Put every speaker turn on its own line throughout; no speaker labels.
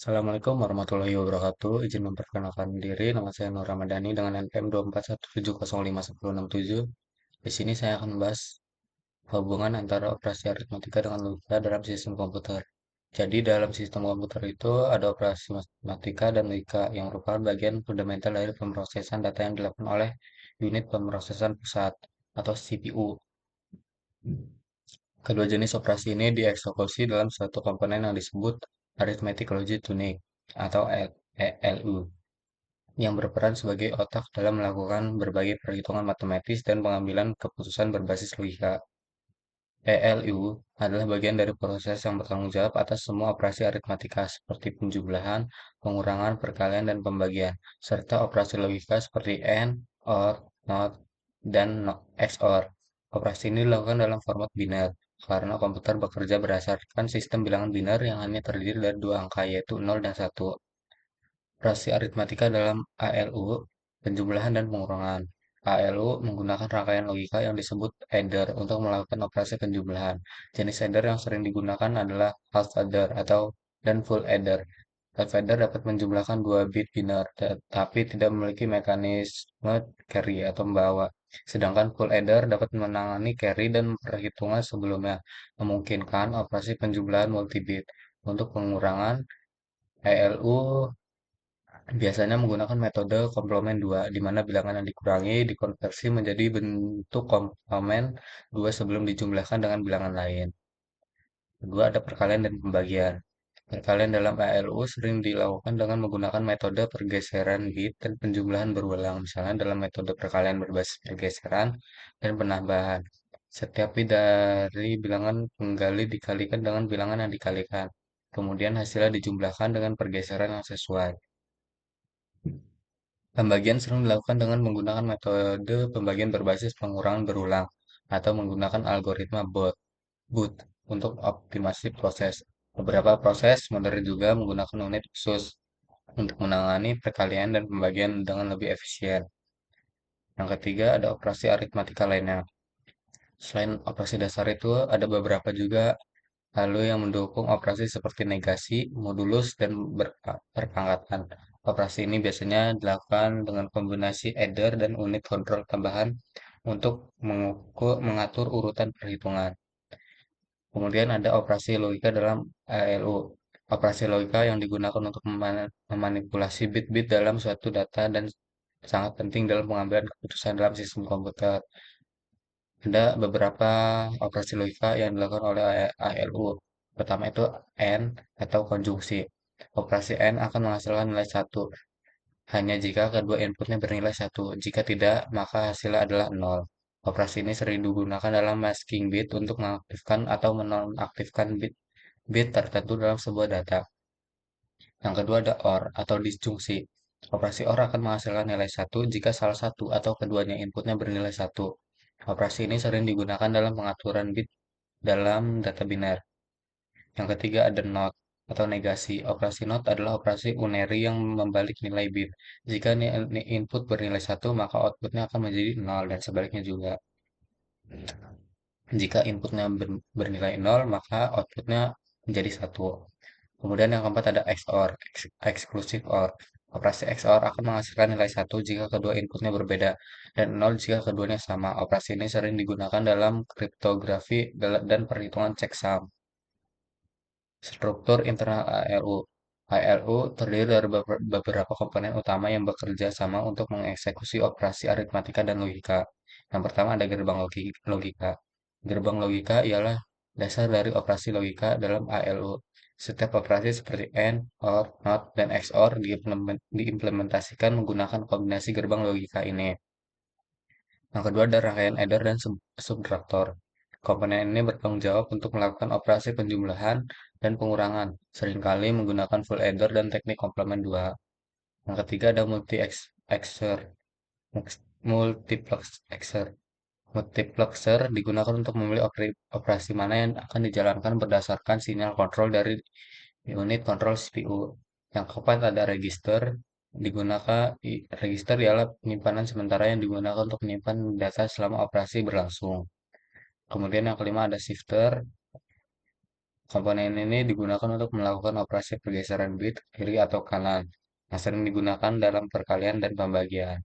Assalamualaikum warahmatullahi wabarakatuh. Izin memperkenalkan diri, nama saya Nur Ramadhani dengan NPM 241705067. Di sini saya akan membahas hubungan antara operasi aritmatika dengan logika dalam sistem komputer. Jadi dalam sistem komputer itu ada operasi matematika dan logika yang merupakan bagian fundamental dari pemrosesan data yang dilakukan oleh unit pemrosesan pusat atau CPU. Kedua jenis operasi ini dieksekusi dalam suatu komponen yang disebut Arithmetic Logic Unit atau ALU, yang berperan sebagai otak dalam melakukan berbagai perhitungan matematis dan pengambilan keputusan berbasis logika. ELU adalah bagian dari proses yang bertanggung jawab atas semua operasi aritmatika seperti penjumlahan, pengurangan, perkalian, dan pembagian, serta operasi logika seperti AND, OR, NOT, dan XOR. Operasi ini dilakukan dalam format biner, karena komputer bekerja berdasarkan sistem bilangan biner yang hanya terdiri dari dua angka, yaitu 0 dan 1. Operasi aritmatika dalam ALU, penjumlahan dan pengurangan. ALU menggunakan rangkaian logika yang disebut adder untuk melakukan operasi penjumlahan. Jenis adder yang sering digunakan adalah half adder atau dan full adder. Half adder dapat menjumlahkan dua bit biner, tetapi tidak memiliki mekanisme carry atau membawa. Sedangkan full adder dapat menangani carry dan perhitungan sebelumnya, memungkinkan operasi penjumlahan multibit. Untuk pengurangan, ALU biasanya menggunakan metode komplement 2, di mana bilangan yang dikurangi dikonversi menjadi bentuk komplement 2 sebelum dijumlahkan dengan bilangan lain. Kedua, ada perkalian dan pembagian. Perkalian dalam ALU sering dilakukan dengan menggunakan metode pergeseran bit dan penjumlahan berulang, misalnya dalam metode perkalian berbasis pergeseran dan penambahan. Setiap bit dari bilangan penggali dikalikan dengan bilangan yang dikalikan. Kemudian hasilnya dijumlahkan dengan pergeseran yang sesuai. Pembagian sering dilakukan dengan menggunakan metode pembagian berbasis pengurangan berulang atau menggunakan algoritma BOOT untuk optimasi proses. Beberapa proses modern juga menggunakan unit khusus untuk menangani perkalian dan pembagian dengan lebih efisien. Yang ketiga, ada operasi aritmatika lainnya. Selain operasi dasar itu, ada beberapa juga lalu yang mendukung operasi seperti negasi, modulus, dan perpangkatan. Operasi ini biasanya dilakukan dengan kombinasi adder dan unit kontrol tambahan untuk mengatur urutan perhitungan. Kemudian ada operasi logika dalam ALU. Operasi logika yang digunakan untuk memanipulasi bit-bit dalam suatu data dan sangat penting dalam pengambilan keputusan dalam sistem komputer. Ada beberapa operasi logika yang dilakukan oleh ALU. Pertama itu AND atau konjungsi. Operasi AND akan menghasilkan nilai satu hanya jika kedua inputnya bernilai satu. Jika tidak, maka hasilnya adalah nol. Operasi ini sering digunakan dalam masking bit untuk mengaktifkan atau menonaktifkan bit tertentu dalam sebuah data. Yang kedua ada OR atau disjungsi. Operasi OR akan menghasilkan nilai satu jika salah satu atau keduanya inputnya bernilai satu. Operasi ini sering digunakan dalam pengaturan bit dalam data biner. Yang ketiga ada NOT atau negasi. Operasi NOT adalah operasi unary yang membalik nilai bit. Jika input bernilai satu, maka outputnya akan menjadi 0 dan sebaliknya juga. Jika inputnya bernilai 0, maka outputnya menjadi satu. Kemudian yang keempat ada XOR, exclusive OR. Operasi XOR akan menghasilkan nilai satu jika kedua inputnya berbeda, dan 0 jika keduanya sama. Operasi ini sering digunakan dalam kriptografi dan perhitungan checksum. Struktur internal ALU. ALU terdiri dari beberapa komponen utama yang bekerja sama untuk mengeksekusi operasi aritmatika dan logika. Yang pertama ada gerbang logika. Gerbang logika ialah dasar dari operasi logika dalam ALU. Setiap operasi seperti AND, OR, NOT, dan XOR diimplementasikan menggunakan kombinasi gerbang logika ini. Yang kedua ada rangkaian adder dan subtraktor. Komponen ini bertanggung jawab untuk melakukan operasi penjumlahan dan pengurangan, seringkali menggunakan full adder dan teknik komplement 2. Yang ketiga ada multiplexer. Multiplexer digunakan untuk memilih operasi mana yang akan dijalankan berdasarkan sinyal kontrol dari unit kontrol CPU. Yang keempat ada register. Register ialah penyimpanan sementara yang digunakan untuk menyimpan data selama operasi berlangsung. Kemudian yang kelima ada shifter. Komponen ini digunakan untuk melakukan operasi pergeseran bit ke kiri atau kanan, yang sering digunakan dalam perkalian dan pembagian.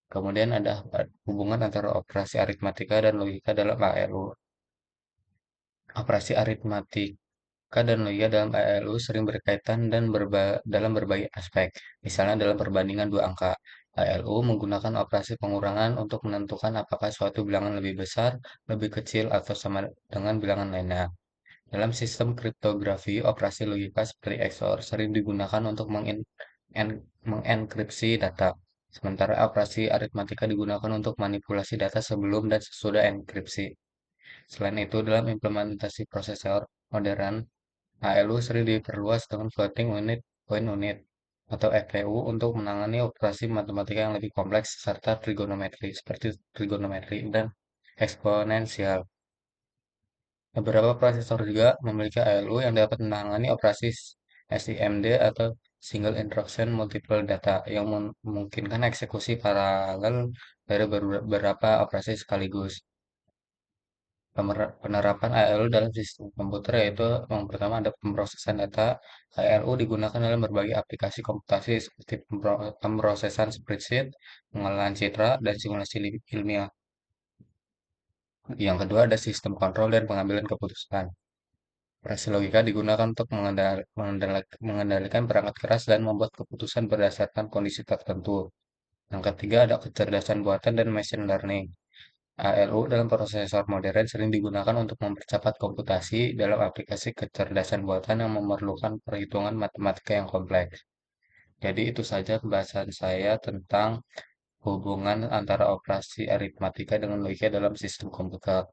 Kemudian ada hubungan antara operasi aritmatika dan logika dalam ALU. Operasi aritmatika dan logika dalam ALU sering berkaitan dan dalam berbagai aspek. Misalnya dalam perbandingan dua angka. ALU menggunakan operasi pengurangan untuk menentukan apakah suatu bilangan lebih besar, lebih kecil, atau sama dengan bilangan lainnya. Dalam sistem kriptografi, operasi logika seperti XOR sering digunakan untuk mengenkripsi data, sementara operasi aritmatika digunakan untuk manipulasi data sebelum dan sesudah enkripsi. Selain itu, dalam implementasi prosesor modern, ALU sering diperluas dengan floating unit point unit atau FPU untuk menangani operasi matematika yang lebih kompleks serta trigonometri seperti trigonometri dan eksponensial. Beberapa prosesor juga memiliki ALU yang dapat menangani operasi SIMD atau Single Instruction Multiple Data yang memungkinkan eksekusi paralel dari beberapa operasi sekaligus. Penerapan ALU dalam sistem komputer yaitu yang pertama ada pemrosesan data. ALU digunakan dalam berbagai aplikasi komputasi seperti pemrosesan spreadsheet, pengolahan citra, dan simulasi ilmiah. Yang kedua ada sistem kontrol dan pengambilan keputusan. Operasi logika digunakan untuk mengendalikan perangkat keras dan membuat keputusan berdasarkan kondisi tertentu. Yang ketiga ada kecerdasan buatan dan machine learning. ALU dalam prosesor modern sering digunakan untuk mempercepat komputasi dalam aplikasi kecerdasan buatan yang memerlukan perhitungan matematika yang kompleks. Jadi itu saja pembahasan saya tentang hubungan antara operasi aritmatika dengan logika dalam sistem komputer.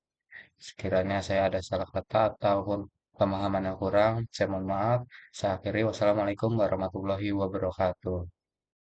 Sekiranya saya ada salah kata ataupun pemahaman yang kurang, saya mohon maaf. Saya akhiri, wassalamualaikum warahmatullahi wabarakatuh.